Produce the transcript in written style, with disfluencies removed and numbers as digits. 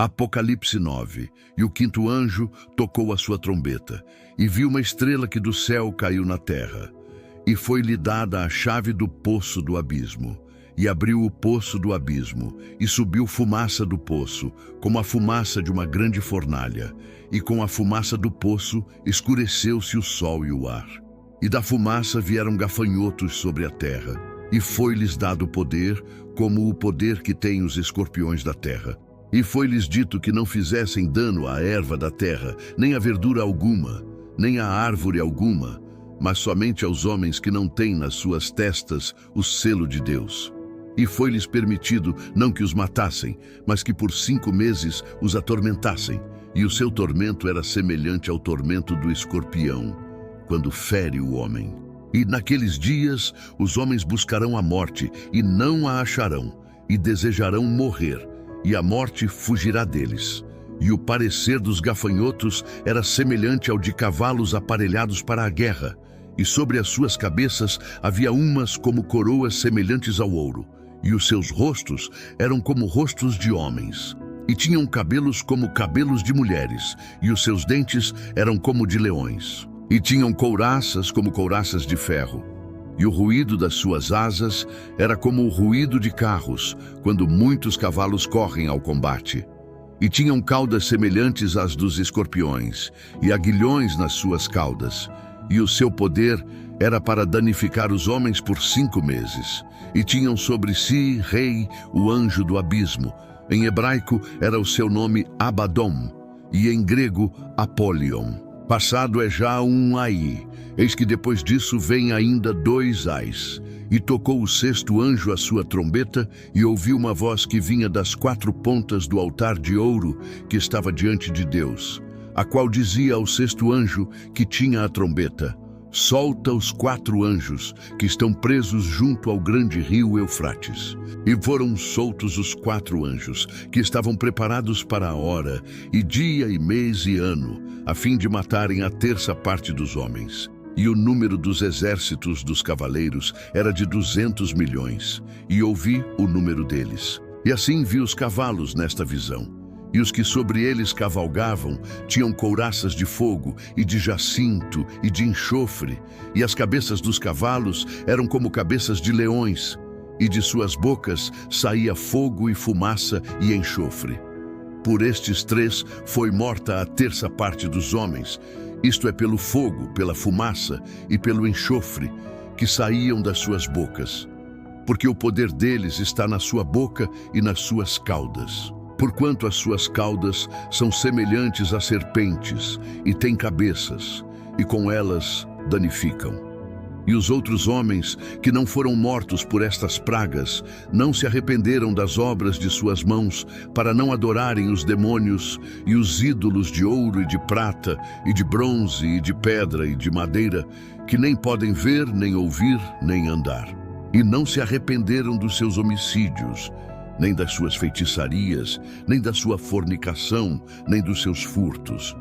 Apocalipse 9. E o quinto anjo tocou a sua trombeta, e viu uma estrela que do céu caiu na terra. E foi-lhe dada a chave do poço do abismo. E abriu o poço do abismo, e subiu fumaça do poço, como a fumaça de uma grande fornalha. E com a fumaça do poço escureceu-se o sol e o ar. E da fumaça vieram gafanhotos sobre a terra, e foi-lhes dado poder, como o poder que têm os escorpiões da terra. E foi-lhes dito que não fizessem dano à erva da terra, nem à verdura alguma, nem à árvore alguma, mas somente aos homens que não têm nas suas testas o selo de Deus. E foi-lhes permitido não que os matassem, mas que por 5 meses os atormentassem, e o seu tormento era semelhante ao tormento do escorpião, quando fere o homem. E naqueles dias os homens buscarão a morte, e não a acharão, e desejarão morrer, e a morte fugirá deles. E o parecer dos gafanhotos era semelhante ao de cavalos aparelhados para a guerra, e sobre as suas cabeças havia umas como coroas semelhantes ao ouro, e os seus rostos eram como rostos de homens, e tinham cabelos como cabelos de mulheres, e os seus dentes eram como de leões, e tinham couraças como couraças de ferro. E o ruído das suas asas era como o ruído de carros, quando muitos cavalos correm ao combate. E tinham caudas semelhantes às dos escorpiões, e aguilhões nas suas caudas. E o seu poder era para danificar os homens por 5 meses. E tinham sobre si rei, o anjo do abismo. Em hebraico era o seu nome Abaddon, e em grego Apolion. Passado é já um ai. Eis que depois disso vem ainda 2 ais. E tocou o 6º anjo a sua trombeta, e ouviu uma voz que vinha das 4 pontas do altar de ouro que estava diante de Deus, a qual dizia ao 6º anjo que tinha a trombeta: solta os 4 anjos que estão presos junto ao grande rio Eufrates. E foram soltos os 4 anjos que estavam preparados para a hora, e dia, e mês, e ano, a fim de matarem a 1/3 parte dos homens. E o número dos exércitos dos cavaleiros era de 200 milhões, e ouvi o número deles. E assim vi os cavalos nesta visão. E os que sobre eles cavalgavam tinham couraças de fogo, e de jacinto, e de enxofre, e as cabeças dos cavalos eram como cabeças de leões, e de suas bocas saía fogo e fumaça e enxofre. Por estes 3 foi morta a 1/3 parte dos homens, isto é, pelo fogo, pela fumaça e pelo enxofre que saíam das suas bocas, porque o poder deles está na sua boca e nas suas caudas. Porquanto as suas caudas são semelhantes a serpentes, e têm cabeças, e com elas danificam. E os outros homens, que não foram mortos por estas pragas, não se arrependeram das obras de suas mãos, para não adorarem os demônios e os ídolos de ouro e de prata, e de bronze e de pedra e de madeira, que nem podem ver, nem ouvir, nem andar. E não se arrependeram dos seus homicídios, nem das suas feitiçarias, nem da sua fornicação, nem dos seus furtos.